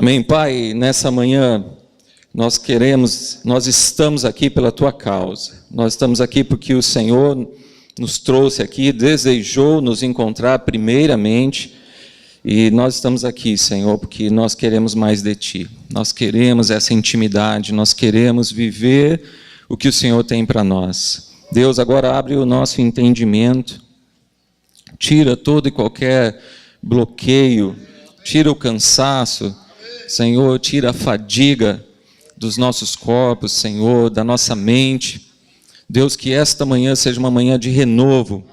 Amém, Pai, nessa manhã nós estamos aqui pela Tua causa. Nós estamos aqui porque o Senhor nos trouxe aqui, desejou nos encontrar primeiramente. E nós estamos aqui, Senhor, porque nós queremos mais de Ti. Nós queremos essa intimidade, nós queremos viver o que o Senhor tem para nós. Deus, agora abre o nosso entendimento, tira todo e qualquer bloqueio, tira o cansaço, Senhor, tira a fadiga dos nossos corpos, Senhor, da nossa mente. Deus, que esta manhã seja uma manhã de renovo.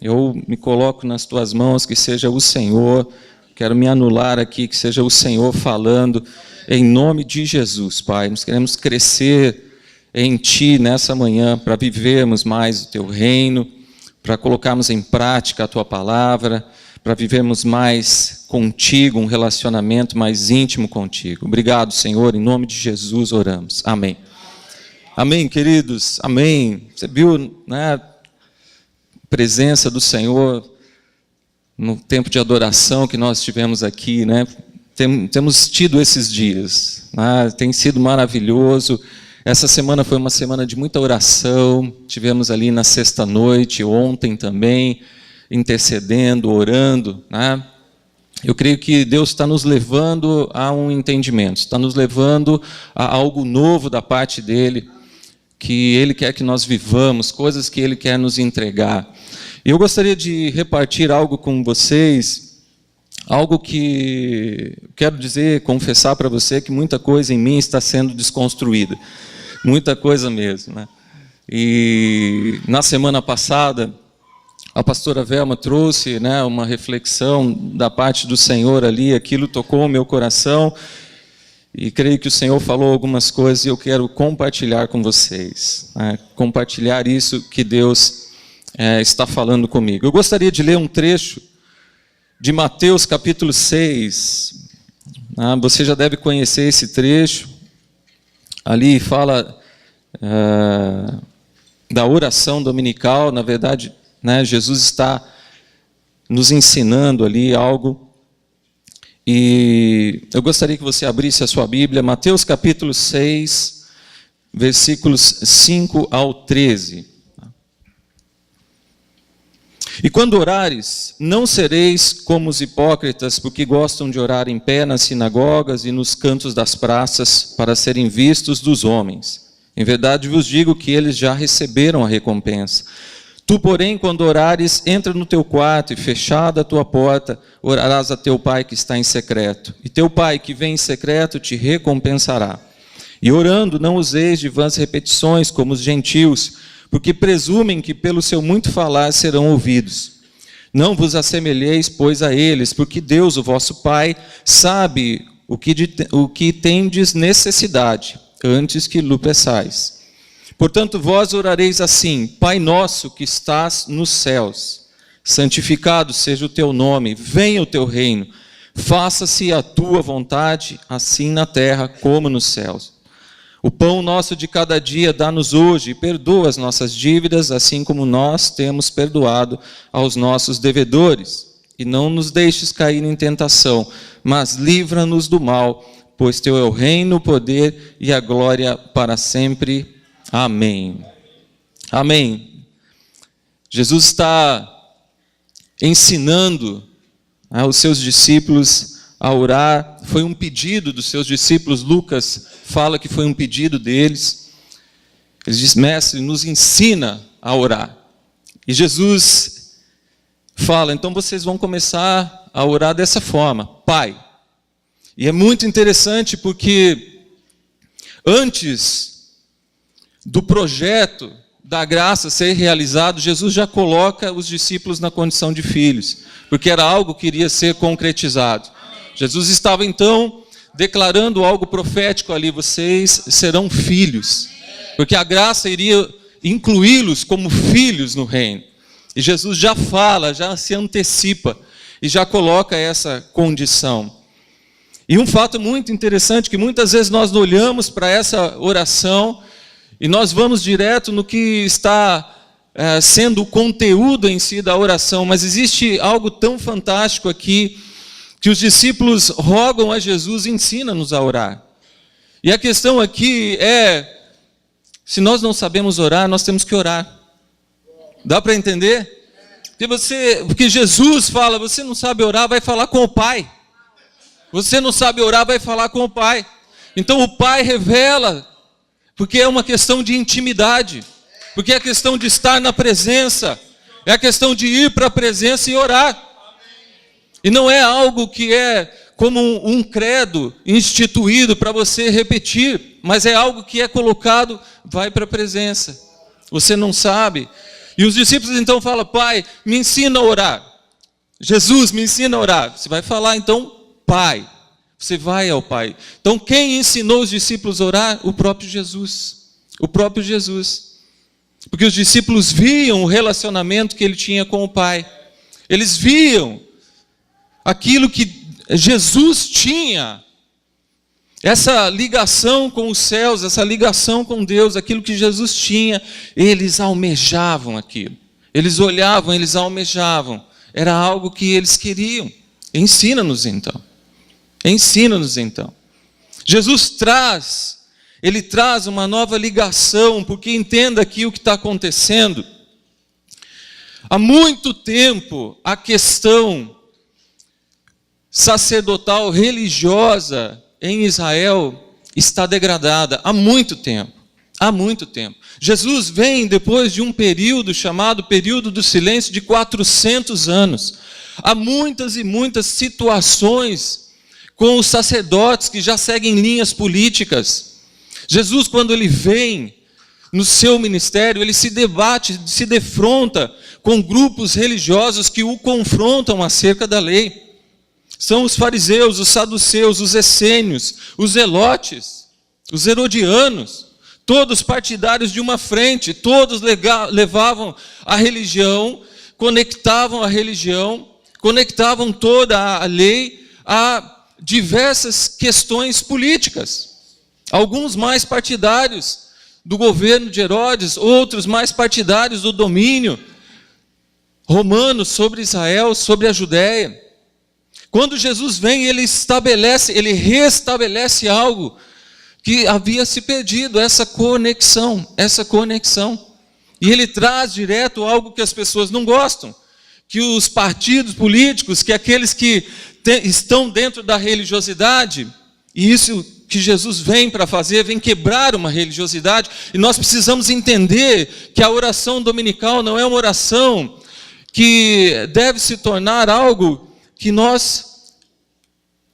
Eu me coloco nas Tuas mãos, que seja o Senhor, quero me anular aqui, que seja o Senhor falando, em nome de Jesus, Pai. Nós queremos crescer em Ti nessa manhã, para vivermos mais o Teu reino, para colocarmos em prática a Tua palavra, para vivermos mais contigo, um relacionamento mais íntimo contigo. Obrigado, Senhor, em nome de Jesus oramos. Amém. Amém, queridos, amém. Você viu, né, a presença do Senhor no tempo de adoração que nós tivemos aqui, né? Temos tido esses dias, né? Tem sido maravilhoso. Essa semana foi uma semana de muita oração, tivemos ali na sexta-noite, ontem também, intercedendo, orando, né? Eu creio que Deus está nos levando a um entendimento, está nos levando a algo novo da parte dEle, que Ele quer que nós vivamos, coisas que Ele quer nos entregar. E eu gostaria de repartir algo com vocês, algo que quero dizer, confessar para você que muita coisa em mim está sendo desconstruída, muita coisa mesmo, né? E na semana passada, a pastora Velma trouxe, né, uma reflexão da parte do Senhor ali, aquilo tocou o meu coração, e creio que o Senhor falou algumas coisas e eu quero compartilhar com vocês, né, compartilhar isso que Deus está falando comigo. Eu gostaria de ler um trecho de Mateus capítulo 6, você já deve conhecer esse trecho, ali fala da oração dominical, na verdade, né, Jesus está nos ensinando ali algo, e eu gostaria que você abrisse a sua Bíblia, Mateus capítulo 6, versículos 5 ao 13. E quando orares, não sereis como os hipócritas, porque gostam de orar em pé nas sinagogas e nos cantos das praças, para serem vistos dos homens. Em verdade vos digo que eles já receberam a recompensa. Tu, porém, quando orares, entra no teu quarto e, fechada a tua porta, orarás a teu Pai que está em secreto. E teu Pai que vem em secreto te recompensará. E orando, não useis de vãs repetições como os gentios, porque presumem que pelo seu muito falar serão ouvidos. Não vos assemelheis, pois, a eles, porque Deus, o vosso Pai, sabe o que tendes necessidade, antes que lhe peçais. Portanto, vós orareis assim: Pai nosso que estás nos céus, santificado seja o teu nome, venha o teu reino, faça-se a tua vontade, assim na terra como nos céus. O pão nosso de cada dia dá-nos hoje, e perdoa as nossas dívidas, assim como nós temos perdoado aos nossos devedores. E não nos deixes cair em tentação, mas livra-nos do mal, pois teu é o reino, o poder e a glória para sempre. Amém. Amém. Jesus está ensinando os seus discípulos a orar. Foi um pedido dos seus discípulos. Lucas fala que foi um pedido deles. Ele diz: mestre, nos ensina a orar. E Jesus fala: então vocês vão começar a orar dessa forma: Pai. E é muito interessante porque antes do projeto da graça ser realizado, Jesus já coloca os discípulos na condição de filhos, porque era algo que iria ser concretizado. Jesus estava então declarando algo profético ali: vocês serão filhos, porque a graça iria incluí-los como filhos no reino. E Jesus já fala, já se antecipa e já coloca essa condição. E um fato muito interessante, que muitas vezes nós olhamos para essa oração e nós vamos direto no que está sendo o conteúdo em si da oração, mas existe algo tão fantástico aqui, que os discípulos rogam a Jesus, ensina-nos a orar. E a questão aqui é, se nós não sabemos orar, nós temos que orar. Dá para entender? Porque Jesus fala, você não sabe orar, vai falar com o Pai. Você não sabe orar, vai falar com o Pai. Então o Pai revela, porque é uma questão de intimidade, porque é a questão de estar na presença, é a questão de ir para a presença e orar. E não é algo que é como um credo instituído para você repetir, mas é algo que é colocado, vai para a presença. Você não sabe. E os discípulos então falam, Pai, me ensina a orar. Jesus, me ensina a orar. Você vai falar então, Pai. Você vai ao Pai. Então quem ensinou os discípulos a orar? O próprio Jesus. O próprio Jesus. Porque os discípulos viam o relacionamento que ele tinha com o Pai. Eles viam aquilo que Jesus tinha. Essa ligação com os céus, essa ligação com Deus, aquilo que Jesus tinha, eles almejavam aquilo. Eles olhavam, eles almejavam. Era algo que eles queriam. Ensina-nos então. Ensina-nos então. Jesus traz uma nova ligação, porque entenda aqui o que está acontecendo. Há muito tempo a questão sacerdotal, religiosa em Israel está degradada. Há muito tempo. Há muito tempo. Jesus vem depois de um período chamado período do silêncio de 400 anos. Há muitas e muitas situações com os sacerdotes que já seguem linhas políticas. Jesus, quando ele vem no seu ministério, ele se debate, se defronta com grupos religiosos que o confrontam acerca da lei. São os fariseus, os saduceus, os essênios, os zelotes, os herodianos, todos partidários de uma frente, todos levavam a religião, conectavam toda a lei a diversas questões políticas. Alguns mais partidários do governo de Herodes, outros mais partidários do domínio romano sobre Israel, sobre a Judéia. Quando Jesus vem, ele restabelece algo que havia se perdido, essa conexão. E ele traz direto algo que as pessoas não gostam, que os partidos políticos, que aqueles que estão dentro da religiosidade, e isso que Jesus vem para fazer, vem quebrar uma religiosidade, e nós precisamos entender que a oração dominical não é uma oração que deve se tornar algo que nós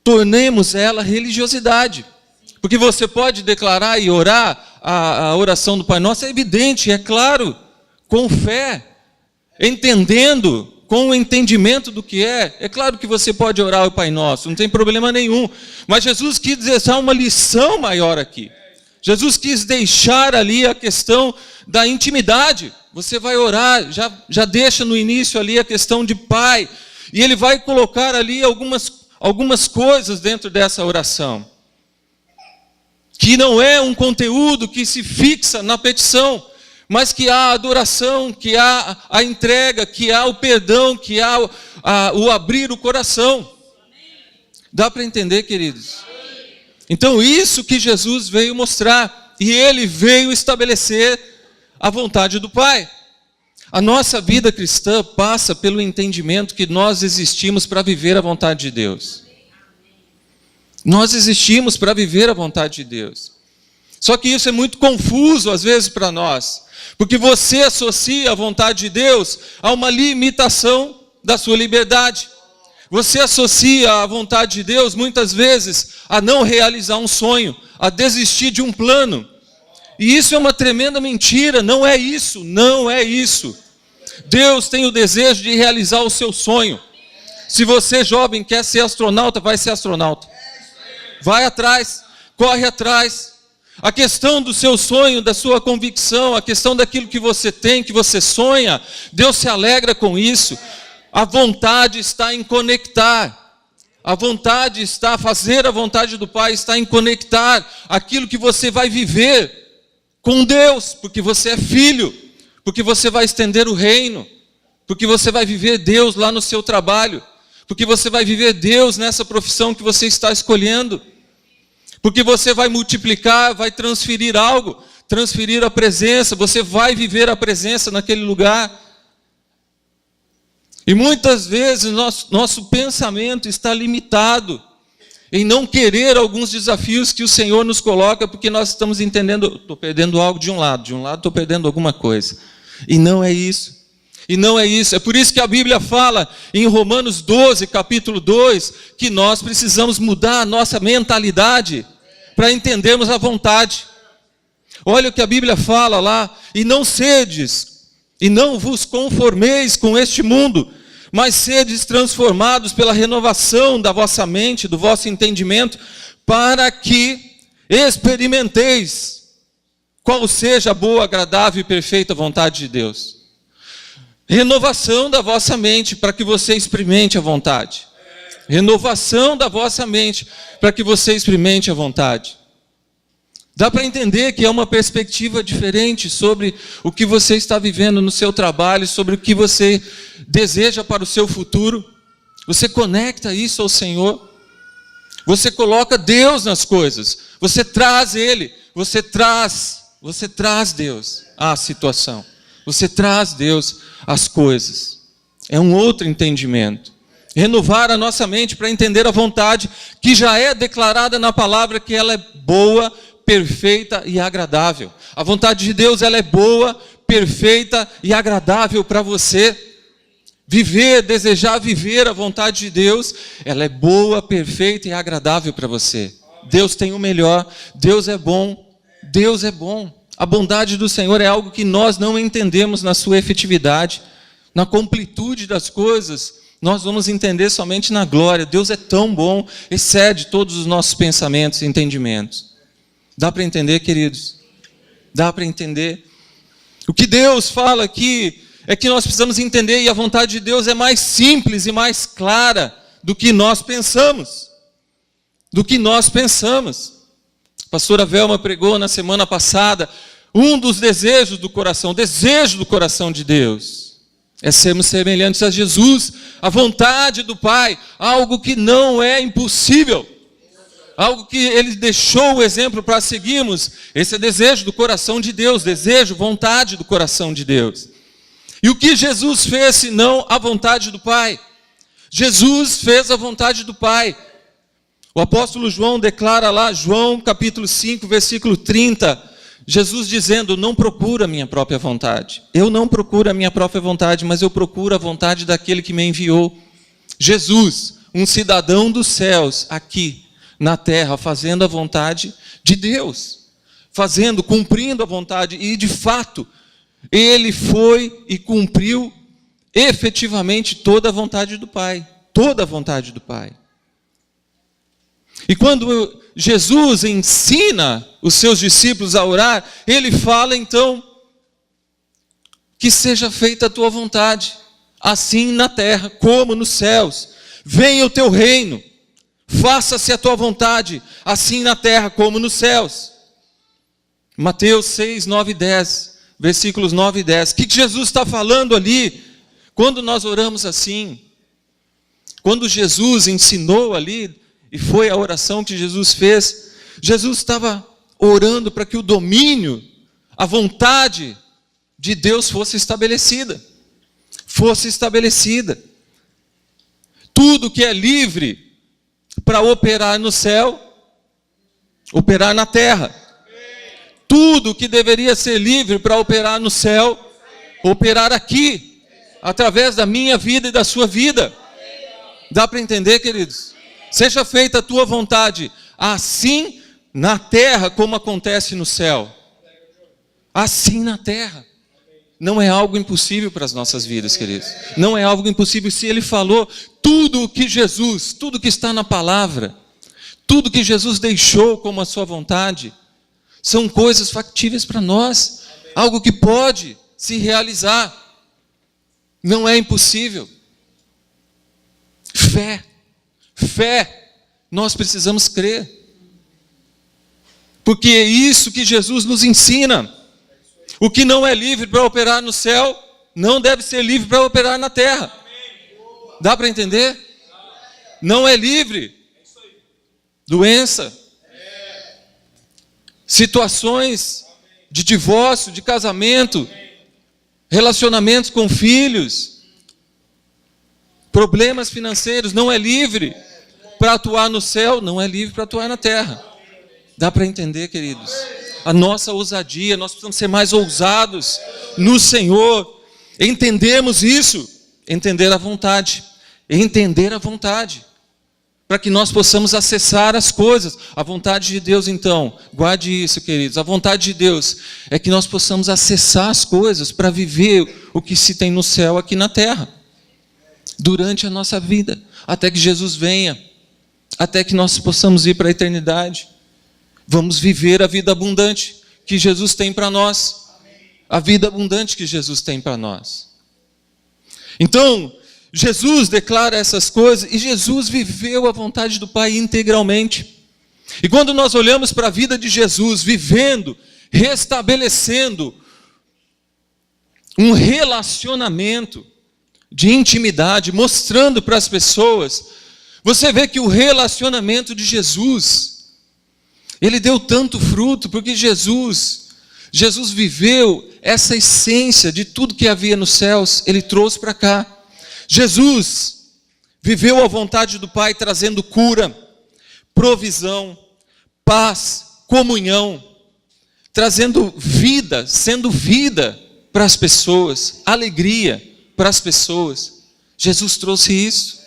tornemos ela religiosidade. Porque você pode declarar e orar a oração do Pai Nosso, é evidente, é claro, com fé, entendendo, com o entendimento do que é claro que você pode orar o Pai Nosso, não tem problema nenhum. Mas Jesus quis deixar uma lição maior aqui. Jesus quis deixar ali a questão da intimidade. Você vai orar, já deixa no início ali a questão de Pai. E ele vai colocar ali algumas coisas dentro dessa oração. Que não é um conteúdo que se fixa na petição, mas que há a adoração, que há a entrega, que há o perdão, que há o abrir o coração. Dá para entender, queridos? Então isso que Jesus veio mostrar, e ele veio estabelecer a vontade do Pai. A nossa vida cristã passa pelo entendimento que nós existimos para viver a vontade de Deus. Nós existimos para viver a vontade de Deus. Só que isso é muito confuso às vezes para nós, porque você associa a vontade de Deus a uma limitação da sua liberdade. Você associa a vontade de Deus muitas vezes a não realizar um sonho, a desistir de um plano. E isso é uma tremenda mentira, não é isso. Deus tem o desejo de realizar o seu sonho. Se você, jovem, quer ser astronauta, vai ser astronauta. Vai atrás, corre atrás. A questão do seu sonho, da sua convicção, a questão daquilo que você tem, que você sonha, Deus se alegra com isso. A vontade está em conectar. A vontade está, fazer a vontade do Pai está em conectar aquilo que você vai viver com Deus, porque você é filho, porque você vai estender o reino, porque você vai viver Deus lá no seu trabalho, porque você vai viver Deus nessa profissão que você está escolhendo, porque você vai multiplicar, vai transferir algo, transferir a presença, você vai viver a presença naquele lugar. E muitas vezes nosso pensamento está limitado em não querer alguns desafios que o Senhor nos coloca, porque nós estamos entendendo, estou perdendo algo de um lado estou perdendo alguma coisa. E não é isso. E não é isso. É por isso que a Bíblia fala em Romanos 12, capítulo 2, que nós precisamos mudar a nossa mentalidade para entendermos a vontade. Olha o que a Bíblia fala lá: e não sedes, e não vos conformeis com este mundo, mas sedes transformados pela renovação da vossa mente, do vosso entendimento, para que experimenteis qual seja a boa, agradável e perfeita vontade de Deus. Renovação da vossa mente, para que você experimente a vontade. Renovação da vossa mente, para que você experimente a vontade. Dá para entender que é uma perspectiva diferente sobre o que você está vivendo no seu trabalho, sobre o que você deseja para o seu futuro. Você conecta isso ao Senhor. Você coloca Deus nas coisas. Você traz Ele. Você traz Deus à situação. Você traz Deus às coisas. É um outro entendimento. Renovar a nossa mente para entender a vontade que já é declarada na palavra, que ela é boa, perfeita e agradável. A vontade de Deus, ela é boa, perfeita e agradável para você. Desejar viver a vontade de Deus, ela é boa, perfeita e agradável para você. Deus tem o melhor, Deus é bom, Deus é bom. A bondade do Senhor é algo que nós não entendemos na sua efetividade, na completude das coisas. Nós vamos entender somente na glória. Deus é tão bom, excede todos os nossos pensamentos e entendimentos. Dá para entender, queridos? Dá para entender? O que Deus fala aqui é que nós precisamos entender, e a vontade de Deus é mais simples e mais clara do que nós pensamos. Do que nós pensamos. A pastora Velma pregou na semana passada, um dos desejos do coração, o desejo do coração de Deus é sermos semelhantes a Jesus, a vontade do Pai, algo que não é impossível, algo que Ele deixou o exemplo para seguirmos. Esse é desejo do coração de Deus, desejo, vontade do coração de Deus. E o que Jesus fez, senão a vontade do Pai? Jesus fez a vontade do Pai. O apóstolo João declara lá, João capítulo 5, versículo 30, Jesus dizendo: não procuro a minha própria vontade. Eu não procuro a minha própria vontade, mas eu procuro a vontade daquele que me enviou. Jesus, um cidadão dos céus, aqui na terra, fazendo a vontade de Deus. Cumprindo a vontade, e de fato, ele foi e cumpriu efetivamente toda a vontade do Pai. Toda a vontade do Pai. E quando Jesus ensina os seus discípulos a orar, ele fala então: que seja feita a tua vontade, assim na terra como nos céus. Venha o teu reino, faça-se a tua vontade, assim na terra como nos céus. Mateus 6, 9 e 10, versículos 9 e 10. O que Jesus está falando ali? Quando nós oramos assim, quando Jesus ensinou ali, e foi a oração que Jesus fez, Jesus estava orando para que o domínio, a vontade de Deus fosse estabelecida. Fosse estabelecida. Tudo que é livre para operar no céu, operar na terra. Tudo que deveria ser livre para operar no céu, operar aqui, através da minha vida e da sua vida. Dá para entender, queridos? Seja feita a tua vontade, assim na terra como acontece no céu. Assim na terra. Não é algo impossível para as nossas vidas, queridos. Não é algo impossível. Se Ele falou, tudo que está na palavra, tudo que Jesus deixou como a sua vontade, são coisas factíveis para nós. Algo que pode se realizar. Não é impossível. Fé, nós precisamos crer. Porque é isso que Jesus nos ensina. O que não é livre para operar no céu, não deve ser livre para operar na terra. Dá para entender? não é livre. Doença. Situações de divórcio, de casamento, relacionamentos com filhos, problemas financeiros, não é livre para atuar no céu, não é livre para atuar na terra. Dá para entender, queridos? A nossa ousadia, nós precisamos ser mais ousados no Senhor, entendemos isso, entender a vontade, para que nós possamos acessar as coisas. A vontade de Deus, então, guarde isso, queridos, a vontade de Deus é que nós possamos acessar as coisas para viver o que se tem no céu aqui na terra, durante a nossa vida, até que Jesus venha, até que nós possamos ir para a eternidade. Vamos viver a vida abundante que Jesus tem para nós, a vida abundante que Jesus tem para nós. Então, Jesus declara essas coisas e Jesus viveu a vontade do Pai integralmente. E quando nós olhamos para a vida de Jesus, vivendo, restabelecendo um relacionamento de intimidade, mostrando para as pessoas, você vê que o relacionamento de Jesus, ele deu tanto fruto, porque Jesus viveu essa essência de tudo que havia nos céus, ele trouxe para cá. Jesus viveu a vontade do Pai, trazendo cura, provisão, paz, comunhão, trazendo vida, sendo vida para as pessoas, alegria para as pessoas. Jesus trouxe isso.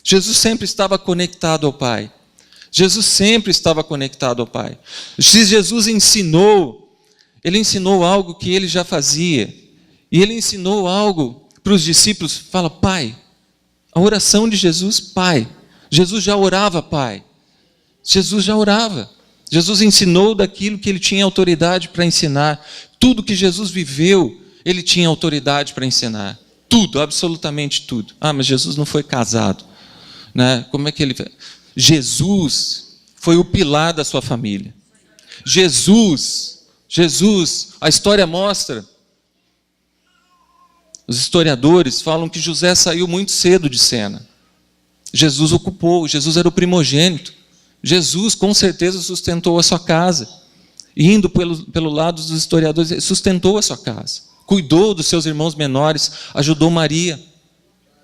Jesus sempre estava conectado ao Pai. Se Jesus ensinou, ele ensinou algo que ele já fazia. E ele ensinou algo para os discípulos. Fala, Pai. A oração de Jesus, Pai. Jesus já orava, Pai. Jesus já orava. Jesus ensinou daquilo que ele tinha autoridade para ensinar. Tudo que Jesus viveu, ele tinha autoridade para ensinar. Tudo, absolutamente tudo. Ah, mas Jesus não foi casado, né? Como é que ele... Jesus foi o pilar da sua família. Jesus, a história mostra, os historiadores falam que José saiu muito cedo de cena. Jesus ocupou, Jesus era o primogênito. Jesus com certeza sustentou a sua casa. Indo pelo lado dos historiadores, sustentou a sua casa. Cuidou dos seus irmãos menores, ajudou Maria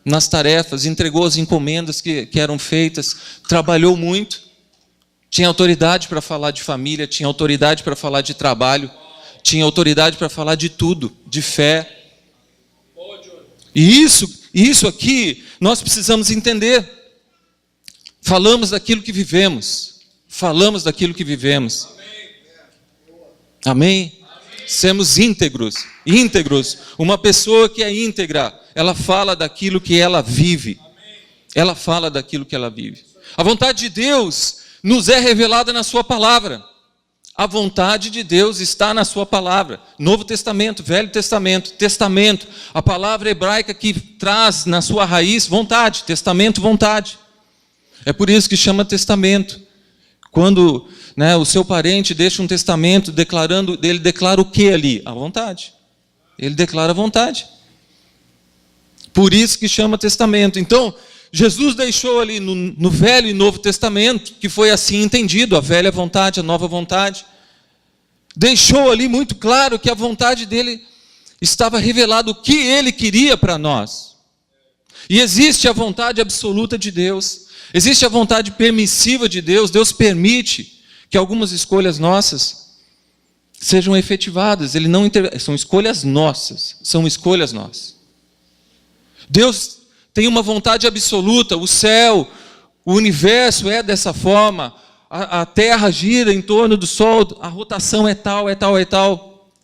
nas tarefas, entregou as encomendas que eram feitas, trabalhou muito, tinha autoridade para falar de família, tinha autoridade para falar de trabalho, tinha autoridade para falar de tudo, de fé. E isso aqui nós precisamos entender. Falamos daquilo que vivemos. Amém? Sermos íntegros. Uma pessoa que é íntegra, ela fala daquilo que ela vive. A vontade de Deus nos é revelada na sua palavra. A vontade de Deus está na sua palavra. Novo Testamento, Velho Testamento, Testamento. A palavra hebraica que traz na sua raiz vontade. Testamento, vontade. É por isso que chama testamento. Quando o seu parente deixa um testamento declarando, ele declara o que ali? A vontade. Ele declara a vontade. Por isso que chama testamento. Então, Jesus deixou ali no Velho e Novo Testamento, que foi assim entendido, a velha vontade, a nova vontade. Deixou ali muito claro que a vontade dele estava revelado o que ele queria para nós. E existe a vontade absoluta de Deus. Existe a vontade permissiva de Deus. Deus permite que algumas escolhas nossas sejam efetivadas. São escolhas nossas. Deus tem uma vontade absoluta. O céu, o universo é dessa forma. A terra gira em torno do sol. A rotação é tal.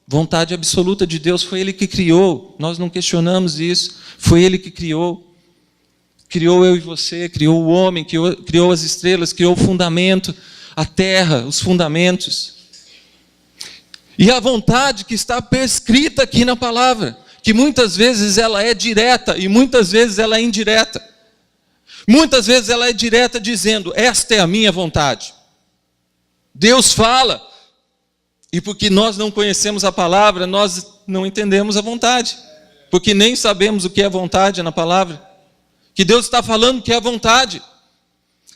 Vontade absoluta de Deus. Foi Ele que criou. Nós não questionamos isso. Foi Ele que criou. Criou eu e você, criou o homem, criou as estrelas, criou o fundamento, a terra, os fundamentos. E a vontade que está prescrita aqui na palavra, que muitas vezes ela é direta e muitas vezes ela é indireta. Muitas vezes ela é direta dizendo, esta é a minha vontade. Deus fala, e porque nós não conhecemos a palavra, nós não entendemos a vontade. Porque nem sabemos o que é vontade na palavra. que Deus está falando que é a vontade.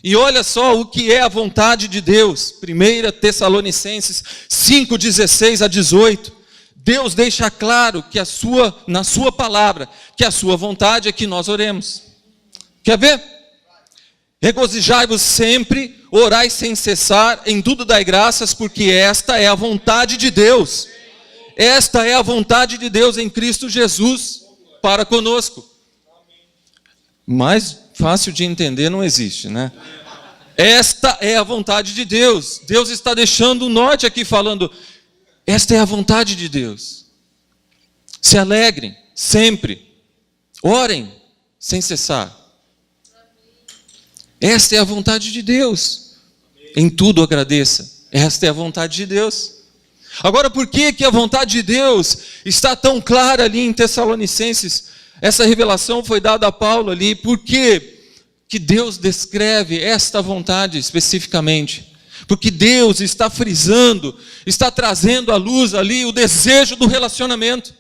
E olha só o que é a vontade de Deus. 1 Tessalonicenses 5, 16 a 18. Deus deixa claro que na sua palavra, que a sua vontade é que nós oremos. Quer ver? Regozijai-vos sempre, orai sem cessar, em tudo dai graças, porque esta é a vontade de Deus. Esta é a vontade de Deus em Cristo Jesus para conosco. Mais fácil de entender não existe, né? Esta é a vontade de Deus. Deus está deixando o norte aqui falando, esta é a vontade de Deus. Se alegrem sempre. Orem sem cessar. Esta é a vontade de Deus. Em tudo agradeça. Esta é a vontade de Deus. Agora, por que a vontade de Deus está tão clara ali em Tessalonicenses? Essa revelação foi dada a Paulo ali. Por que Deus descreve esta vontade especificamente? Porque Deus está frisando, está trazendo à luz ali o desejo do relacionamento.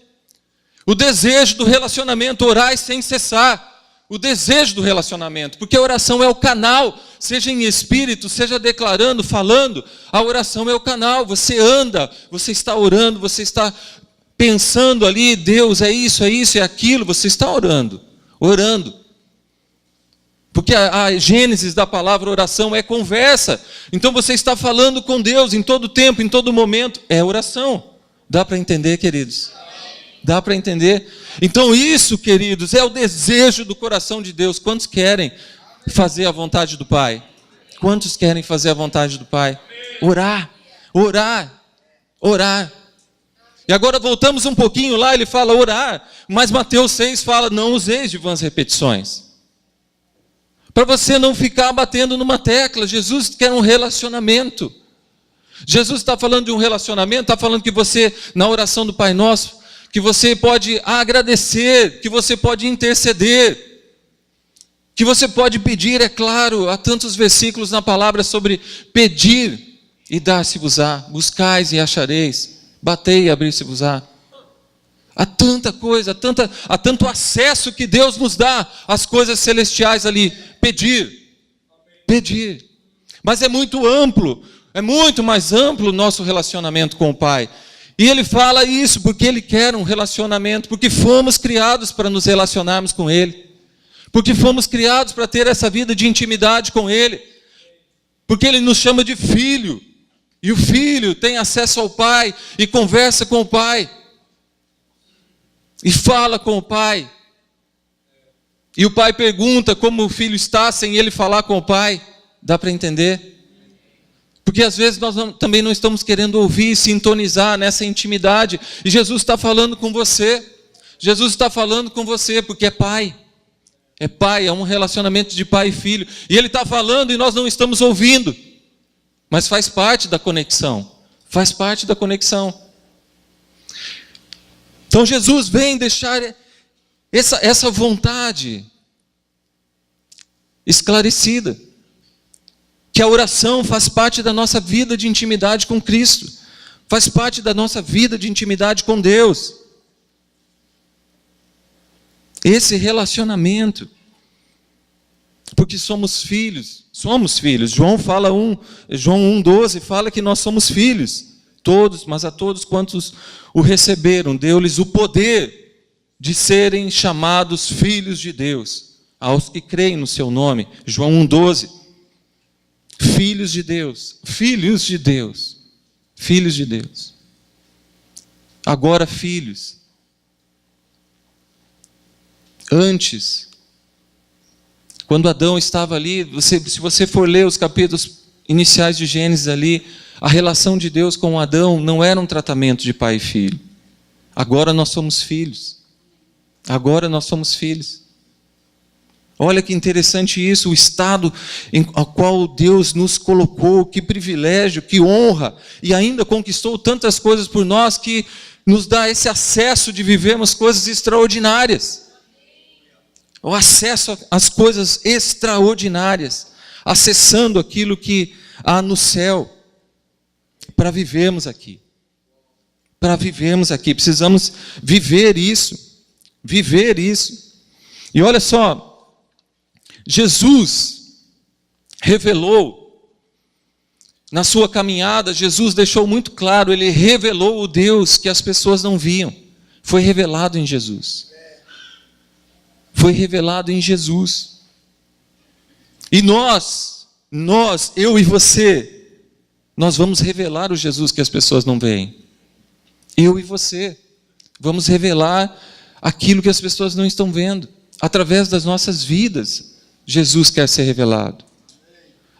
O desejo do relacionamento, orai sem cessar. O desejo do relacionamento, porque a oração é o canal, seja em espírito, seja declarando, falando, a oração é o canal. Você anda, você está orando, você está pensando ali, Deus, é isso, é aquilo, você está orando. Porque a gênese da palavra oração é conversa. Então você está falando com Deus em todo tempo, em todo momento. É oração. Dá para entender, queridos? Dá para entender? Então isso, queridos, é o desejo do coração de Deus. Quantos querem fazer a vontade do Pai? Quantos querem fazer a vontade do Pai? Orar. E agora voltamos um pouquinho lá, ele fala orar, mas Mateus 6 fala, não useis de vãs repetições. Para você não ficar batendo numa tecla. Jesus quer um relacionamento. Jesus está falando de um relacionamento, está falando que você, na oração do Pai Nosso, que você pode agradecer, que você pode interceder, que você pode pedir, é claro, há tantos versículos na palavra sobre pedir e dar-se-vos-á, buscais e achareis, batei e abrir-se-vos-á. Há tanta coisa, há tanto acesso que Deus nos dá às coisas celestiais ali. Pedir. Mas é muito amplo, é muito mais amplo o nosso relacionamento com o Pai. E Ele fala isso porque Ele quer um relacionamento, porque fomos criados para nos relacionarmos com Ele. Porque fomos criados para ter essa vida de intimidade com Ele. Porque Ele nos chama de filho. E o filho tem acesso ao Pai e conversa com o Pai. E fala com o Pai. E o Pai pergunta como o filho está sem ele falar com o Pai. Dá para entender? Porque às vezes nós também não estamos querendo ouvir, sintonizar nessa intimidade. E Jesus está falando com você. Jesus está falando com você porque é Pai. É Pai, é um relacionamento de pai e filho. E Ele está falando e nós não estamos ouvindo. Mas faz parte da conexão. Faz parte da conexão. Então Jesus vem deixar essa vontade esclarecida. Que a oração faz parte da nossa vida de intimidade com Cristo. Faz parte da nossa vida de intimidade com Deus. Esse relacionamento. Porque somos filhos. Somos filhos. João 1,12 fala que nós somos filhos. Todos, mas a todos quantos o receberam, deu-lhes o poder de serem chamados filhos de Deus. Aos que creem no seu nome. João 1,12. Filhos de Deus, filhos de Deus, filhos de Deus. Agora filhos. Antes, quando Adão estava ali, se você for ler os capítulos iniciais de Gênesis ali, a relação de Deus com Adão não era um tratamento de pai e filho. Agora nós somos filhos. Agora nós somos filhos. Olha que interessante isso, o estado ao qual Deus nos colocou, que privilégio, que honra, e ainda conquistou tantas coisas por nós, que nos dá esse acesso de vivermos coisas extraordinárias. O acesso às coisas extraordinárias, acessando aquilo que há no céu, para vivermos aqui. Para vivermos aqui, precisamos viver isso. Viver isso. E olha só, Jesus revelou, na sua caminhada, Jesus deixou muito claro, ele revelou o Deus que as pessoas não viam. Foi revelado em Jesus. Foi revelado em Jesus. E nós, eu e você, nós vamos revelar o Jesus que as pessoas não veem. Eu e você vamos revelar aquilo que as pessoas não estão vendo. Através das nossas vidas, Jesus quer ser revelado.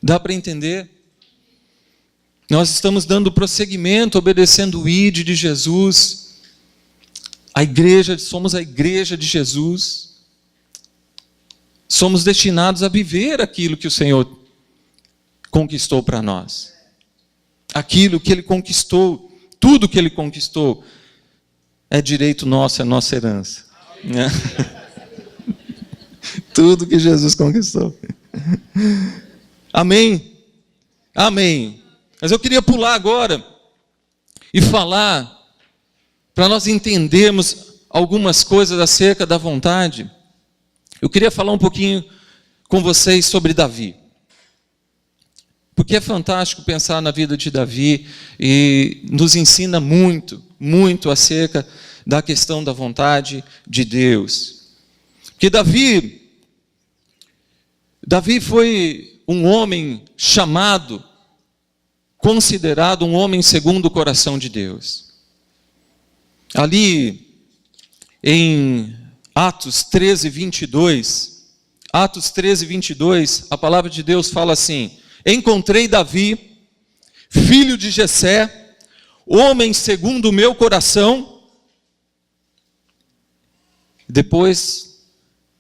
Dá para entender? Nós estamos dando prosseguimento, obedecendo o ID de Jesus. A igreja, somos a igreja de Jesus. Somos destinados a viver aquilo que o Senhor conquistou para nós. Aquilo que Ele conquistou, tudo que Ele conquistou, é direito nosso, é nossa herança. Né? Tudo que Jesus conquistou. Amém? Amém. Mas eu queria pular agora e falar, para nós entendermos algumas coisas acerca da vontade. Eu queria falar um pouquinho com vocês sobre Davi. Porque é fantástico pensar na vida de Davi e nos ensina muito, muito acerca da questão da vontade de Deus. Porque Davi foi um homem chamado, considerado um homem segundo o coração de Deus. Ali em Atos 13, 22, a palavra de Deus fala assim: encontrei Davi, filho de Jessé, homem segundo o meu coração. Depois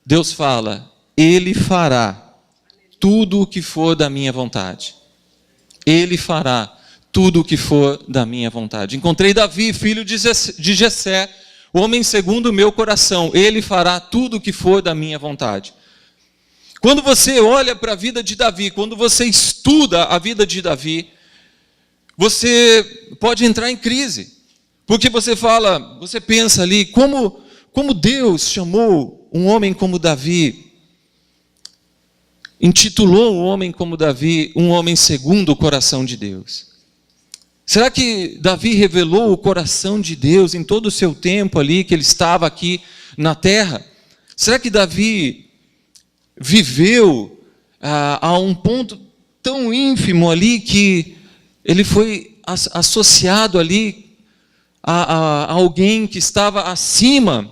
Deus fala: ele fará tudo o que for da minha vontade. Ele fará tudo o que for da minha vontade. Encontrei Davi, filho de Jessé, homem segundo o meu coração. Ele fará tudo o que for da minha vontade. Quando você olha para a vida de Davi, quando você estuda a vida de Davi, você pode entrar em crise. Porque você pensa ali, como Deus chamou um homem como Davi, intitulou um homem como Davi, um homem segundo o coração de Deus. Será que Davi revelou o coração de Deus em todo o seu tempo ali, que ele estava aqui na terra? Será que Davi viveu a um ponto tão ínfimo ali, que ele foi associado ali a alguém que estava acima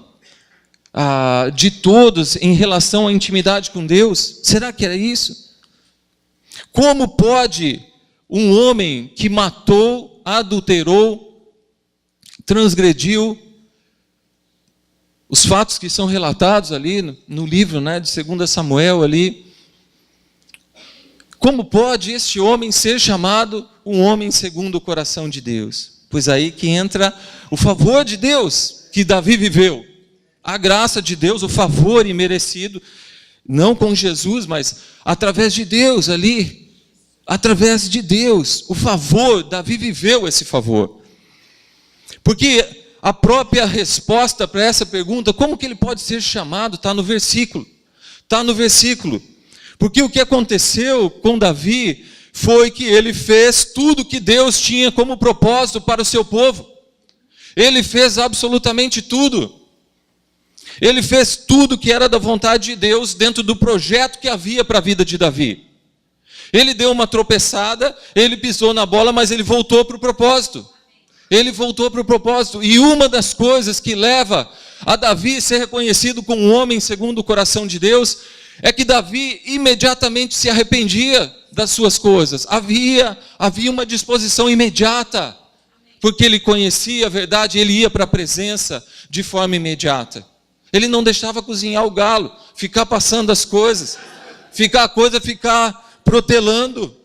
de todos em relação à intimidade com Deus? Será que era isso? Como pode um homem que matou, adulterou, transgrediu os fatos que são relatados ali no livro, né, de 2 Samuel ali, como pode este homem ser chamado um homem segundo o coração de Deus? Pois aí que entra o favor de Deus que Davi viveu. A graça de Deus, o favor imerecido, não com Jesus, mas através de Deus ali, através de Deus, o favor, Davi viveu esse favor. Porque a própria resposta para essa pergunta, como que ele pode ser chamado, está no versículo. Porque o que aconteceu com Davi foi que ele fez tudo que Deus tinha como propósito para o seu povo. Ele fez absolutamente tudo. Ele fez tudo que era da vontade de Deus dentro do projeto que havia para a vida de Davi. Ele deu uma tropeçada, ele pisou na bola, mas ele voltou para o propósito. E uma das coisas que leva a Davi ser reconhecido como um homem segundo o coração de Deus é que Davi imediatamente se arrependia das suas coisas. Havia uma disposição imediata, porque ele conhecia a verdade, ele ia para a presença de forma imediata. Ele não deixava cozinhar o galo, ficar passando as coisas, ficar protelando.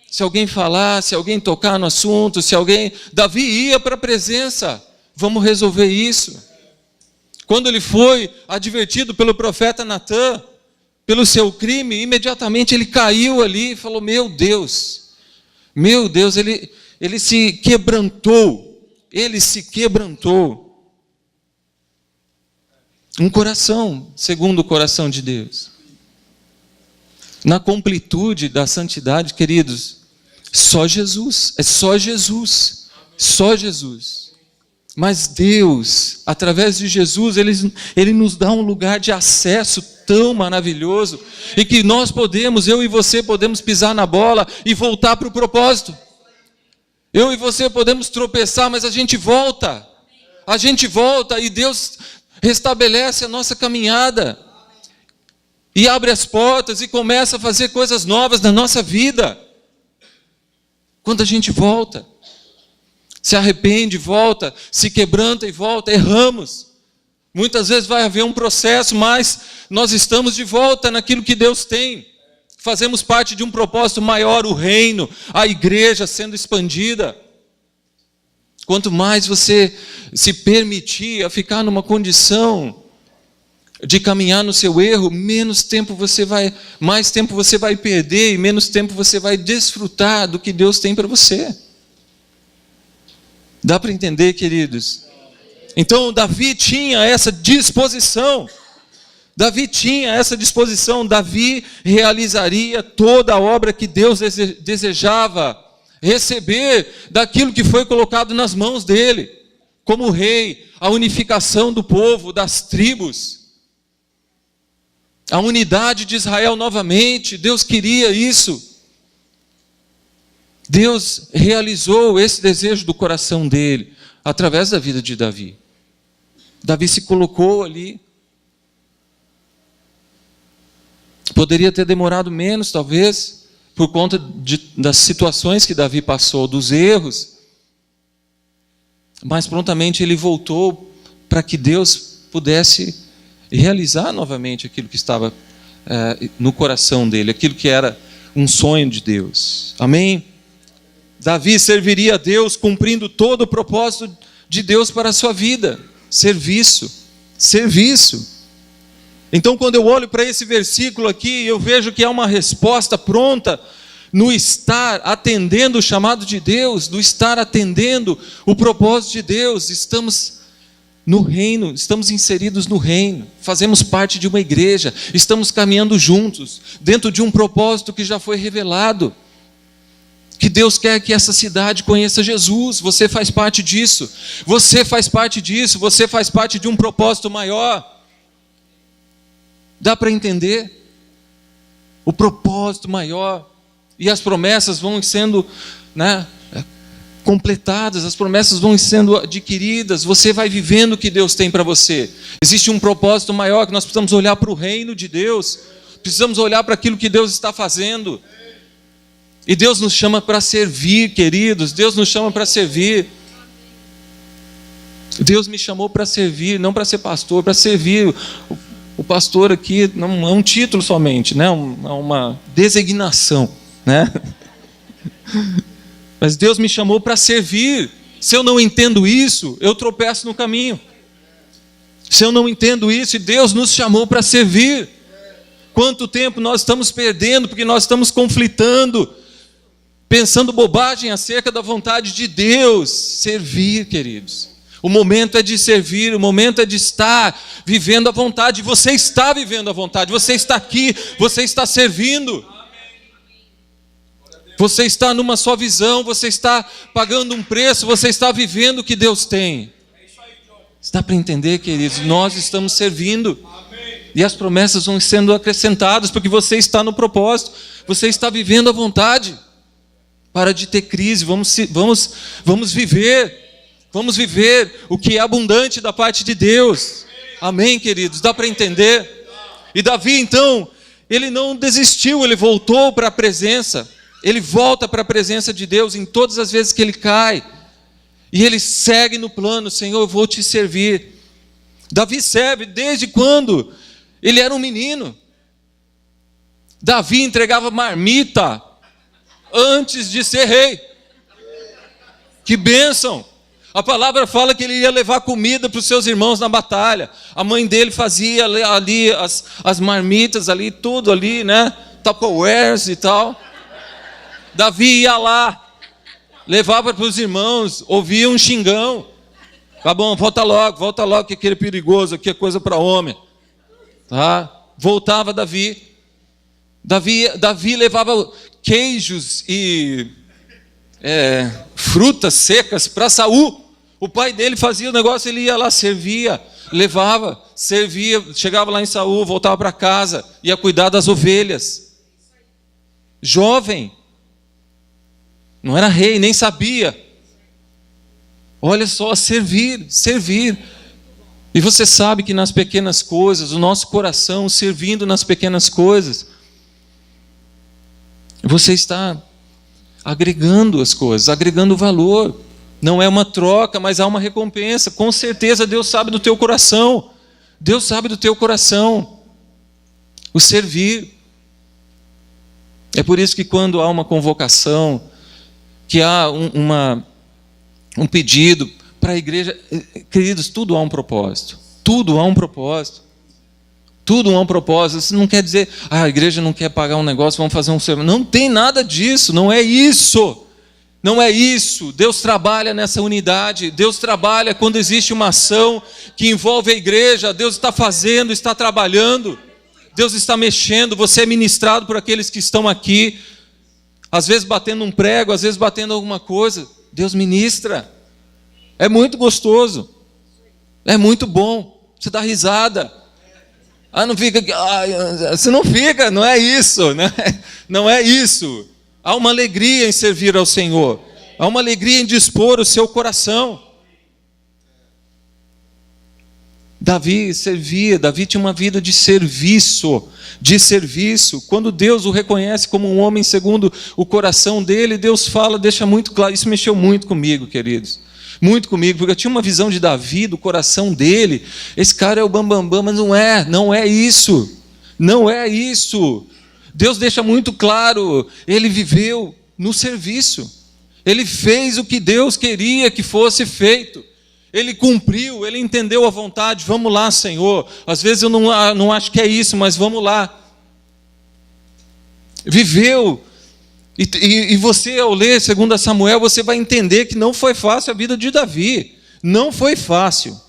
Se alguém falar, se alguém tocar no assunto, Davi ia para a presença, vamos resolver isso. Quando ele foi advertido pelo profeta Natã, pelo seu crime, imediatamente ele caiu ali e falou: meu Deus, ele se quebrantou, Um coração segundo o coração de Deus. na completude da santidade, queridos, só Jesus, é só Jesus, só Jesus. Mas Deus, através de Jesus, Ele nos dá um lugar de acesso tão maravilhoso, e que nós podemos, eu e você podemos pisar na bola e voltar para o propósito. Eu e você podemos tropeçar, mas a gente volta e Deus restabelece a nossa caminhada e abre as portas e começa a fazer coisas novas na nossa vida. Quando a gente volta, se arrepende, volta, se quebranta e volta, erramos. Muitas vezes vai haver um processo, mas nós estamos de volta naquilo que Deus tem. Fazemos parte de um propósito maior, o reino, a igreja sendo expandida. Quanto mais você se permitir a ficar numa condição de caminhar no seu erro, mais tempo você vai perder e menos tempo você vai desfrutar do que Deus tem para você. Dá para entender, queridos? Então Davi tinha essa disposição. Davi realizaria toda a obra que Deus desejava receber daquilo que foi colocado nas mãos dele, como rei, a unificação do povo, das tribos, a unidade de Israel novamente. Deus queria isso. Deus realizou esse desejo do coração dele, através da vida de Davi. Davi se colocou ali. Poderia ter demorado menos, talvez, por conta das situações que Davi passou, dos erros. Mas prontamente ele voltou para que Deus pudesse realizar novamente aquilo que estava no coração dele, aquilo que era um sonho de Deus. Amém? Davi serviria a Deus cumprindo todo o propósito de Deus para a sua vida. Serviço. Então, quando eu olho para esse versículo aqui, eu vejo que há uma resposta pronta no estar atendendo o chamado de Deus, do estar atendendo o propósito de Deus. Estamos no reino, estamos inseridos no reino, fazemos parte de uma igreja, estamos caminhando juntos, dentro de um propósito que já foi revelado. Que Deus quer que essa cidade conheça Jesus. Você faz parte disso. Você faz parte de um propósito maior. Dá para entender? O propósito maior. E as promessas vão sendo completadas, as promessas vão sendo adquiridas. Você vai vivendo o que Deus tem para você. Existe um propósito maior, que nós precisamos olhar para o reino de Deus. Precisamos olhar para aquilo que Deus está fazendo. E Deus nos chama para servir, queridos. Deus nos chama para servir. Deus me chamou para servir, não para ser pastor, para servir. O pastor aqui não é um título somente, né? É uma designação, né? Mas Deus me chamou para servir. Se eu não entendo isso, eu tropeço no caminho. Se eu não entendo isso, e Deus nos chamou para servir. Quanto tempo nós estamos perdendo porque nós estamos conflitando, pensando bobagem acerca da vontade de Deus. Servir, queridos. O momento é de servir, o momento é de estar vivendo a vontade. Você está vivendo a vontade, você está aqui, você está servindo. Você está numa só visão, você está pagando um preço, você está vivendo o que Deus tem. Dá para entender, queridos? Nós estamos servindo. E as promessas vão sendo acrescentadas, porque você está no propósito, você está vivendo a vontade. Para de ter crise, vamos viver o que é abundante da parte de Deus. Amém, queridos? Dá para entender? E Davi, então, ele não desistiu, ele voltou para a presença. Ele volta para a presença de Deus em todas as vezes que ele cai. E ele segue no plano: Senhor, eu vou te servir. Davi serve desde quando ele era um menino. Davi entregava marmita antes de ser rei. Que bênção! A palavra fala que ele ia levar comida para os seus irmãos na batalha. A mãe dele fazia ali as marmitas ali, tudo ali, né? Tupperwares e tal. Davi ia lá, levava para os irmãos, ouvia um xingão. Tá bom, volta logo, que aquele é perigoso, aqui é coisa para homem. Tá? Voltava Davi Davi levava queijos e frutas secas para Saul. O pai dele fazia o negócio, ele ia lá, servia, levava, servia, chegava lá em Saul, voltava para casa, ia cuidar das ovelhas. Jovem, não era rei, nem sabia. Olha só, servir. E você sabe que nas pequenas coisas, o nosso coração servindo nas pequenas coisas, você está agregando as coisas, agregando valor. Não é uma troca, mas há uma recompensa. Com certeza Deus sabe do teu coração. Deus sabe do teu coração. O servir. É por isso que quando há uma convocação, que há um pedido para a igreja, queridos, tudo há um propósito. Tudo há um propósito. Tudo há um propósito. Isso não quer dizer, a igreja não quer pagar um negócio, vamos fazer um sermão. Não tem nada disso, não é isso. Não é isso. Deus trabalha nessa unidade. Deus trabalha quando existe uma ação que envolve a igreja. Deus está fazendo, está trabalhando. Deus está mexendo. Você é ministrado por aqueles que estão aqui. Às vezes batendo um prego, às vezes batendo alguma coisa. Deus ministra. É muito gostoso. É muito bom. Você dá risada. Não fica... você não fica, não é isso. Não é isso. Há uma alegria em servir ao Senhor. Há uma alegria em dispor o seu coração. Davi servia, Davi tinha uma vida de serviço. Quando Deus o reconhece como um homem segundo o coração dele, Deus fala, deixa muito claro. Isso mexeu muito comigo, queridos. Muito comigo, porque eu tinha uma visão de Davi, do coração dele. Esse cara é o bambambam, mas não é isso. Não é isso. Deus deixa muito claro, ele viveu no serviço. Ele fez o que Deus queria que fosse feito. Ele cumpriu, ele entendeu a vontade. Vamos lá, Senhor. Às vezes eu não acho que é isso, mas vamos lá. Viveu. E você, ao ler 2 Samuel, você vai entender que não foi fácil a vida de Davi. Não foi fácil.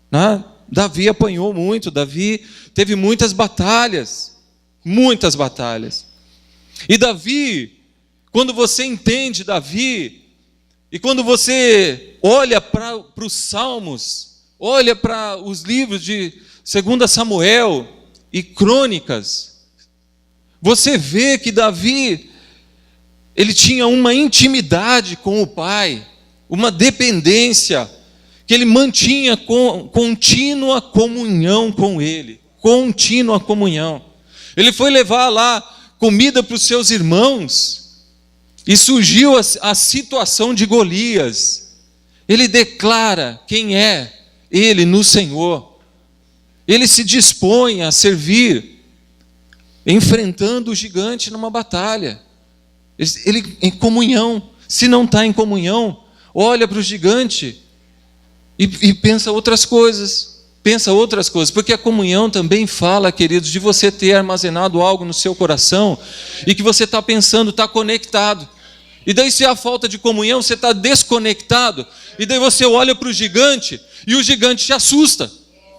Né? Davi apanhou muito, Davi teve muitas batalhas. Muitas batalhas. E Davi, quando você entende Davi, e quando você olha para os Salmos, olha para os livros de 2 Samuel e Crônicas, você vê que Davi, ele tinha uma intimidade com o Pai, uma dependência, que ele mantinha contínua comunhão com Ele. Contínua comunhão. Ele foi levar lá comida para os seus irmãos e surgiu a situação de Golias. Ele declara quem é ele no Senhor. Ele se dispõe a servir, enfrentando o gigante numa batalha. Ele em comunhão. Se não está em comunhão, olha para o gigante e pensa outras coisas. Porque a comunhão também fala, queridos, de você ter armazenado algo no seu coração e que você está pensando, está conectado. E daí, se há falta de comunhão, você está desconectado. E daí você olha para o gigante e o gigante te assusta.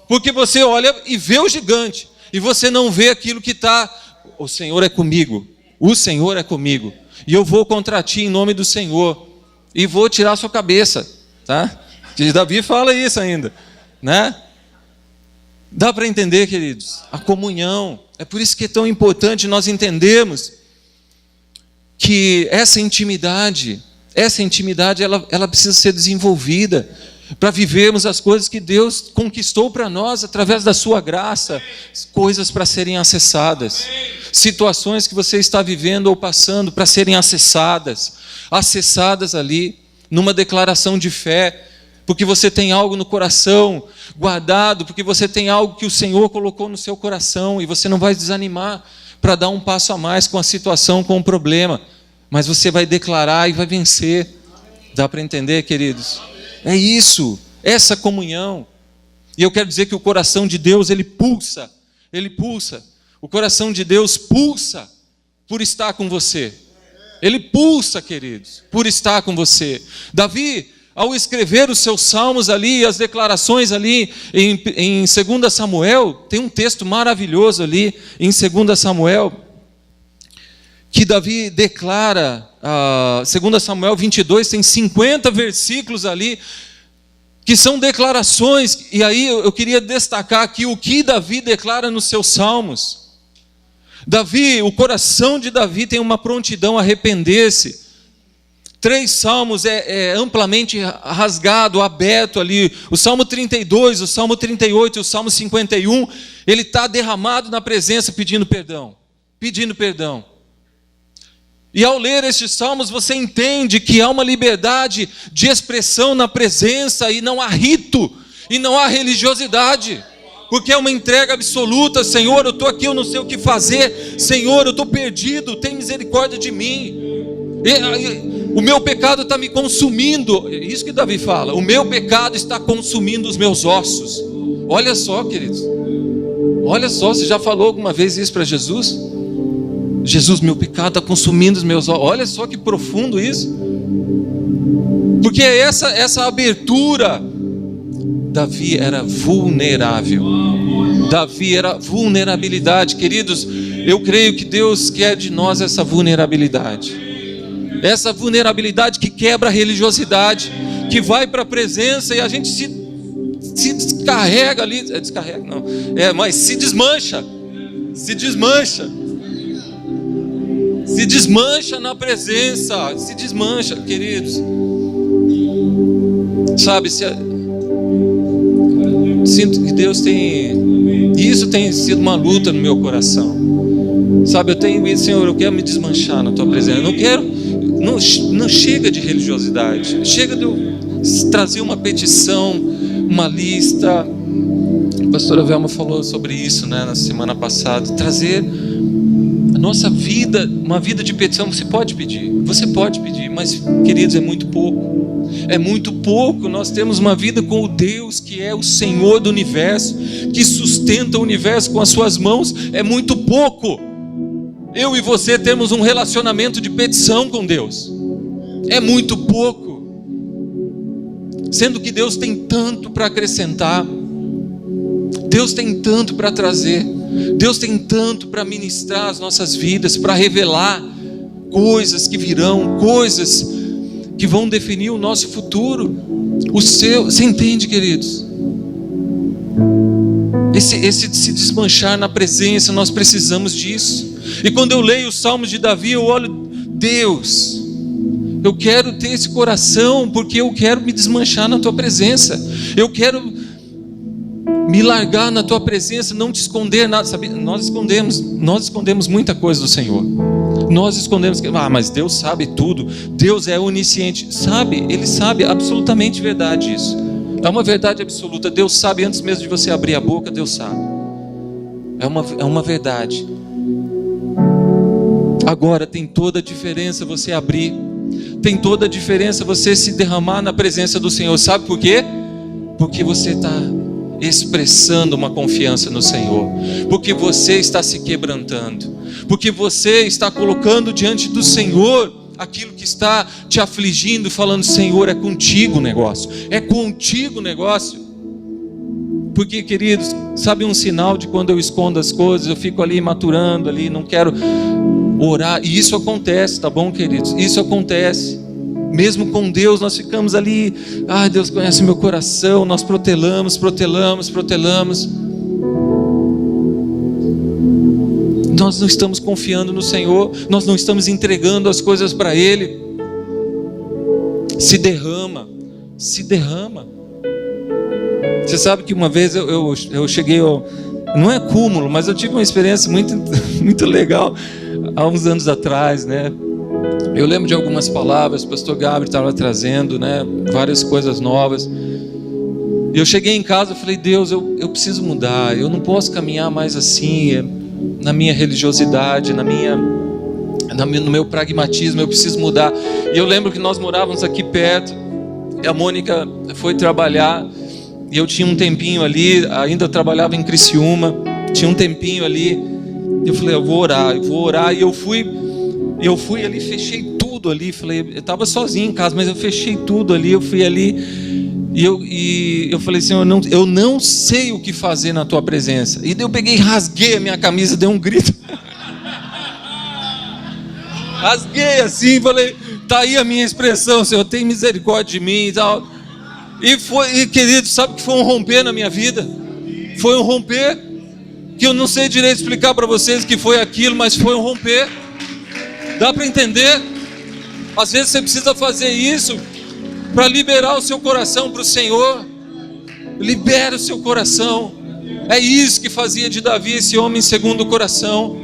Porque você olha e vê o gigante e você não vê aquilo que está. O Senhor é comigo. O Senhor é comigo. E eu vou contra ti em nome do Senhor. E vou tirar a sua cabeça. Tá? Davi fala isso ainda. Né? Dá para entender, queridos? A comunhão. É por isso que é tão importante nós entendermos que essa intimidade ela precisa ser desenvolvida para vivermos as coisas que Deus conquistou para nós através da sua graça, coisas para serem acessadas, situações que você está vivendo ou passando para serem acessadas ali numa declaração de fé, porque você tem algo no coração guardado, porque você tem algo que o Senhor colocou no seu coração e você não vai desanimar para dar um passo a mais com a situação, com o problema, mas você vai declarar e vai vencer. Dá para entender, queridos? É isso, essa comunhão. E eu quero dizer que o coração de Deus, ele pulsa. O coração de Deus pulsa por estar com você. Ele pulsa, queridos, por estar com você. Davi, ao escrever os seus salmos ali, as declarações ali em 2 Samuel, tem um texto maravilhoso ali em 2 Samuel, que Davi declara, 2 Samuel 22, tem 50 versículos ali, que são declarações, e aí eu queria destacar aqui o que Davi declara nos seus salmos. Davi, o coração de Davi tem uma prontidão a arrepender-se. 3 salmos é amplamente rasgado, aberto ali. O Salmo 32, o Salmo 38 e o Salmo 51, ele está derramado na presença pedindo perdão. Pedindo perdão. E ao ler estes salmos, você entende que há uma liberdade de expressão na presença, e não há rito, e não há religiosidade, porque é uma entrega absoluta. Senhor, eu estou aqui, eu não sei o que fazer. Senhor, eu estou perdido, tem misericórdia de mim. O meu pecado está me consumindo. É isso que Davi fala: o meu pecado está consumindo os meus ossos. Olha só, queridos, olha só, você já falou alguma vez isso para Jesus? Jesus, meu pecado está consumindo os meus olhos. Olha só que profundo isso. Porque essa abertura, Davi era vulnerável. Davi era vulnerabilidade. Queridos, eu creio que Deus quer de nós essa vulnerabilidade. Essa vulnerabilidade que quebra a religiosidade, que vai para a presença e a gente se descarrega ali. Descarrega não, mas se desmancha. Se desmancha. Se desmancha na presença, se desmancha, queridos. Sabe, sinto que Deus tem, e isso tem sido uma luta no meu coração. Sabe, eu tenho isso, Senhor, eu quero me desmanchar na tua presença. Eu não quero, não chega de religiosidade, chega de eu trazer uma petição, uma lista. A pastora Velma falou sobre isso, né, na semana passada. Trazer nossa vida, uma vida de petição. Você pode pedir, mas, queridos, é muito pouco. É muito pouco. Nós temos uma vida com o Deus que é o Senhor do universo, que sustenta o universo com as suas mãos. É muito pouco. Eu e você temos um relacionamento de petição com Deus. É muito pouco. Sendo que Deus tem tanto para acrescentar, Deus tem tanto para trazer, Deus tem tanto para ministrar as nossas vidas, para revelar coisas que virão, coisas que vão definir o nosso futuro. Você entende, queridos? Esse de se desmanchar na presença, nós precisamos disso. E quando eu leio os salmos de Davi, eu olho, Deus, eu quero ter esse coração, porque eu quero me desmanchar na tua presença. Eu quero me largar na tua presença, não te esconder nada. Sabe? Nós escondemos muita coisa do Senhor. Nós escondemos, mas Deus sabe tudo. Deus é onisciente. Sabe, Ele sabe, absolutamente verdade isso. É uma verdade absoluta. Deus sabe antes mesmo de você abrir a boca, Deus sabe. É uma verdade. Agora tem toda a diferença você abrir. Tem toda a diferença você se derramar na presença do Senhor. Sabe por quê? Porque você está expressando uma confiança no Senhor, porque você está se quebrantando, porque você está colocando diante do Senhor aquilo que está te afligindo, falando, Senhor, é contigo o negócio, é contigo o negócio. Porque, queridos, sabe um sinal de quando eu escondo as coisas, eu fico ali maturando ali, não quero orar, e isso acontece, tá bom, queridos? Isso acontece. Mesmo com Deus, nós ficamos ali, Deus conhece o meu coração, nós protelamos. Nós não estamos confiando no Senhor, nós não estamos entregando as coisas para Ele. Se derrama. Você sabe que uma vez eu cheguei, não é cúmulo, mas eu tive uma experiência muito, muito legal, há uns anos atrás, né? Eu lembro de algumas palavras, o pastor Gabriel estava trazendo, né, várias coisas novas. E eu cheguei em casa e falei, Deus, eu preciso mudar, eu não posso caminhar mais assim, na minha religiosidade, no meu pragmatismo, eu preciso mudar. E eu lembro que nós morávamos aqui perto, e a Mônica foi trabalhar, e eu tinha um tempinho ali, ainda trabalhava em Criciúma, tinha um tempinho ali, e eu falei, eu vou orar, e eu fui ali, fechei tudo ali, falei, eu estava sozinho em casa, mas eu fechei tudo ali, eu fui ali, e eu falei, Senhor, eu não sei o que fazer na tua presença. E daí eu peguei, rasguei a minha camisa, dei um grito. Rasguei assim, falei, tá aí a minha expressão, Senhor, tem misericórdia de mim e tal. E querido, sabe que foi um romper na minha vida? Foi um romper que eu não sei direito explicar para vocês que foi aquilo, mas foi um romper. Dá para entender? Às vezes você precisa fazer isso para liberar o seu coração para o Senhor. Libera o seu coração. É isso que fazia de Davi esse homem segundo o coração.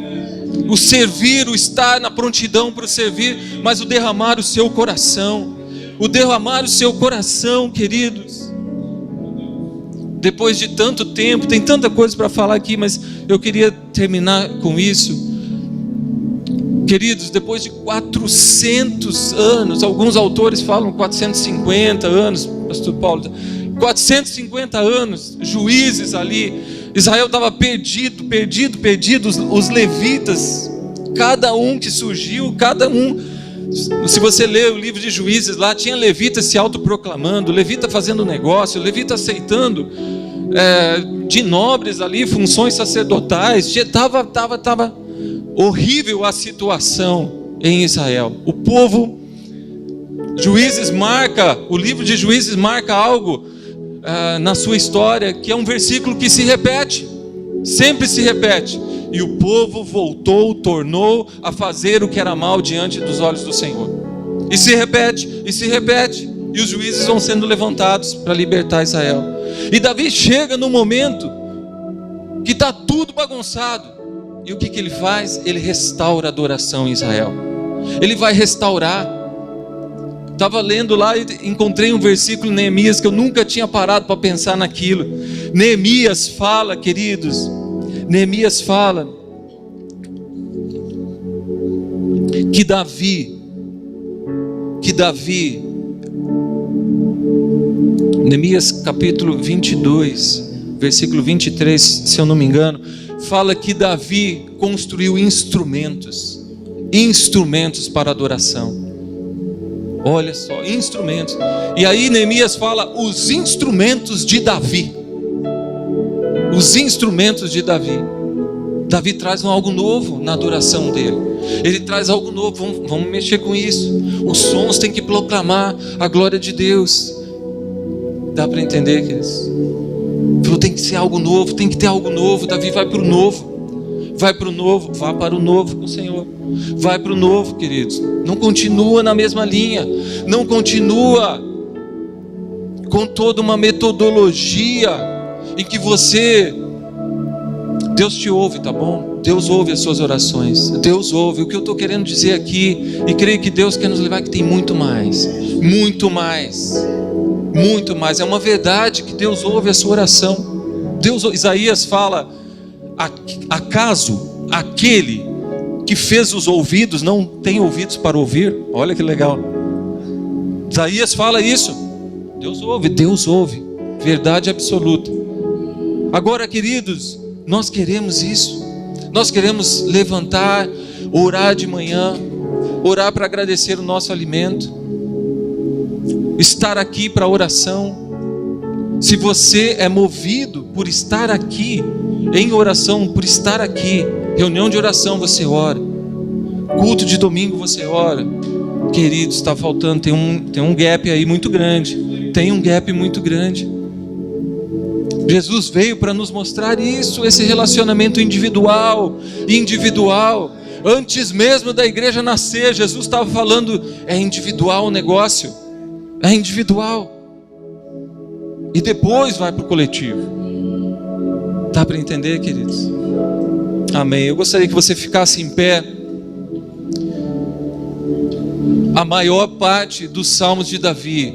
O servir, o estar na prontidão para o servir, mas o derramar o seu coração. O derramar o seu coração, queridos. Depois de tanto tempo, tem tanta coisa para falar aqui, mas eu queria terminar com isso. Queridos, depois de 400 anos, alguns autores falam 450 anos, pastor Paulo, 450 anos, juízes ali, Israel estava perdido, os levitas, cada um que surgiu, cada um, se você ler o livro de Juízes lá, tinha levita se autoproclamando, levita fazendo negócio, levita aceitando de nobres ali, funções sacerdotais, estava horrível a situação em Israel. O povo, o livro de Juízes marca algo na sua história, que é um versículo que se repete, sempre se repete. E o povo tornou a fazer o que era mal diante dos olhos do Senhor. E se repete, e os juízes vão sendo levantados para libertar Israel. E Davi chega no momento que está tudo bagunçado. E o que ele faz? Ele restaura a adoração em Israel. Ele vai restaurar. Estava lendo lá e encontrei um versículo em Neemias que eu nunca tinha parado para pensar naquilo. Neemias fala, queridos, Neemias fala que Davi, Neemias capítulo 22, versículo 23, se eu não me engano, fala que Davi construiu instrumentos para adoração. Olha só, instrumentos. E aí Neemias fala os instrumentos de Davi. Os instrumentos de Davi. Davi traz algo novo na adoração dele. Ele traz algo novo, vamos mexer com isso. Os sons têm que proclamar a glória de Deus. Dá para entender, queridos? Tem que ser algo novo, tem que ter algo novo. Davi vai para o novo. Vá para o novo com o Senhor. Vai para o novo, queridos. Não continua na mesma linha. Não continua com toda uma metodologia em que Deus te ouve, tá bom? Deus ouve as suas orações. Deus ouve. O que eu estou querendo dizer aqui, e creio que Deus quer nos levar, que tem muito mais. Muito mais. Muito mais. É uma verdade que Deus ouve a sua oração. Isaías fala: acaso aquele que fez os ouvidos não tem ouvidos para ouvir? Olha que legal. Isaías fala isso. Deus ouve. Verdade absoluta. Agora, queridos, nós queremos isso. Nós queremos levantar, orar de manhã, orar para agradecer o nosso alimento, estar aqui para oração. Se você é movido por estar aqui em oração, por estar aqui, reunião de oração, você ora, culto de domingo você ora, queridos, está faltando, tem um gap aí muito grande. Tem um gap muito grande. Jesus veio para nos mostrar isso, esse relacionamento individual. Antes mesmo da igreja nascer, Jesus estava falando, é individual o negócio, é individual. E depois vai para o coletivo. Dá para entender, queridos? Amém. Eu gostaria que você ficasse em pé. A maior parte dos salmos de Davi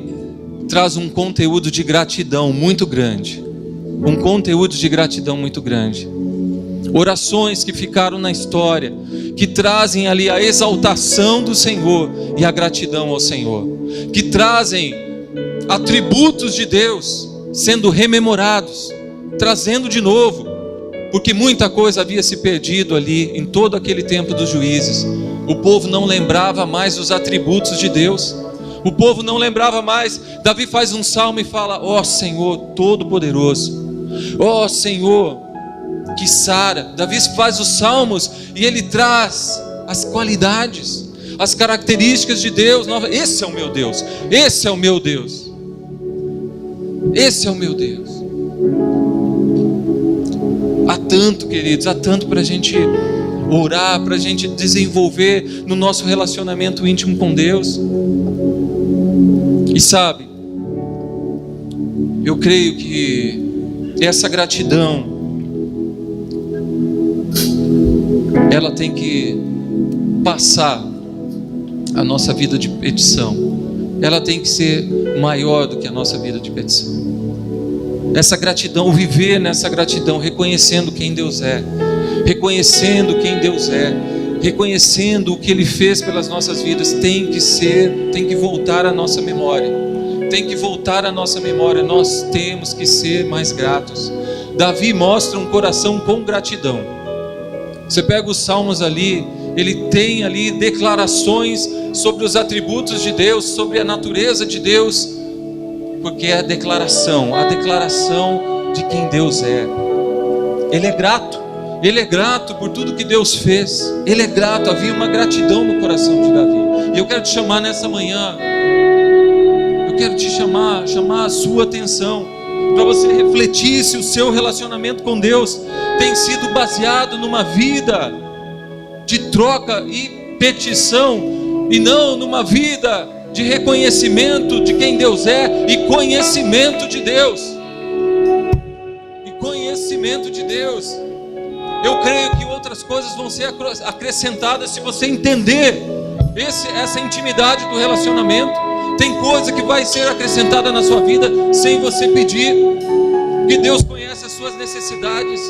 traz um conteúdo de gratidão muito grande. Um conteúdo de gratidão muito grande. Orações que ficaram na história, que trazem ali a exaltação do Senhor e a gratidão ao Senhor, que trazem atributos de Deus sendo rememorados, trazendo de novo, porque muita coisa havia se perdido ali em todo aquele tempo dos juízes. O povo não lembrava mais dos atributos de Deus. O povo não lembrava mais. Davi faz um salmo e fala: ó Senhor Todo-Poderoso, ó Senhor que sara. Davi faz os salmos e ele traz as qualidades, as características de Deus. Esse é o meu Deus, esse é o meu Deus, esse é o meu Deus. Há tanto, queridos, há tanto para a gente orar, para a gente desenvolver no nosso relacionamento íntimo com Deus. E sabe, eu creio que essa gratidão, ela tem que passar a nossa vida de petição. Ela tem que ser maior do que a nossa vida de petição. Essa gratidão, viver nessa gratidão, reconhecendo quem Deus é, reconhecendo quem Deus é, reconhecendo o que Ele fez pelas nossas vidas, tem que voltar à nossa memória. Tem que voltar à nossa memória. Nós temos que ser mais gratos. Davi mostra um coração com gratidão. Você pega os salmos ali, ele tem ali declarações sobre os atributos de Deus, sobre a natureza de Deus, porque é a declaração de quem Deus é. Ele é grato por tudo que Deus fez. Ele é grato, havia uma gratidão no coração de Davi. E eu quero te chamar nessa manhã, eu quero te chamar a sua atenção, para você refletir se o seu relacionamento com Deus tem sido baseado numa vida de troca e petição, e não numa vida de reconhecimento de quem Deus é e conhecimento de Deus. Eu creio que outras coisas vão ser acrescentadas se você entender essa intimidade do relacionamento. Tem coisa que vai ser acrescentada na sua vida sem você pedir, que Deus conhece as suas necessidades.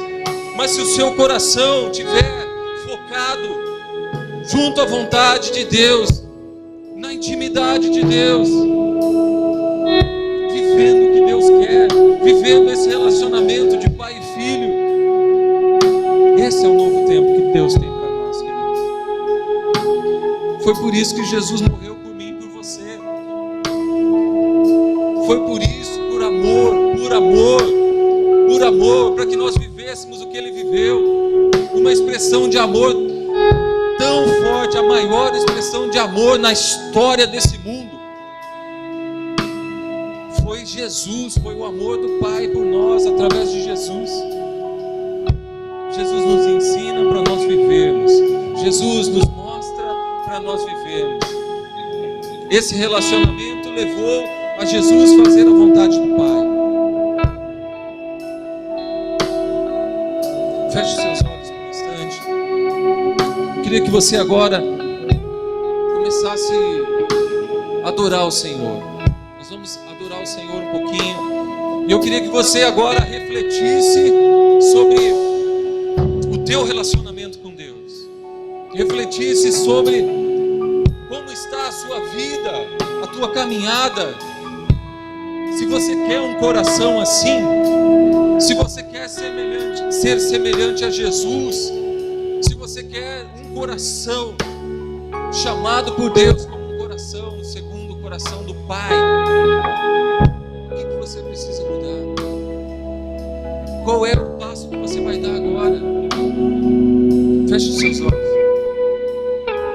Mas se o seu coração estiver focado junto à vontade de Deus, na intimidade de Deus, vivendo o que Deus quer, vivendo esse relacionamento de pai e filho, esse é o novo tempo que Deus tem para nós, queridos. Foi por isso que Jesus morreu por mim e por você. Foi por isso, por amor, para que nós vivêssemos o que Ele viveu. Uma expressão de amor tão forte, a maior expressão de amor na história desse mundo. Foi Jesus, foi o amor do Pai por nós, através de Jesus. Jesus nos ensina para nós vivermos. Jesus nos mostra para nós vivermos. Esse relacionamento levou a Jesus fazer a vontade do Pai. Feche seus olhos por um instante. Eu queria que você agora começasse a adorar o Senhor. Nós vamos adorar o Senhor um pouquinho. E eu queria que você agora refletisse sobre o teu relacionamento com Deus. Refletisse sobre como está a sua vida, a tua caminhada. Se você quer um coração assim, se você quer ser semelhante a Jesus, se você quer um coração chamado por Deus como um coração segundo o coração do Pai, o que você precisa mudar? Qual é o passo que você vai dar agora? Feche os seus olhos.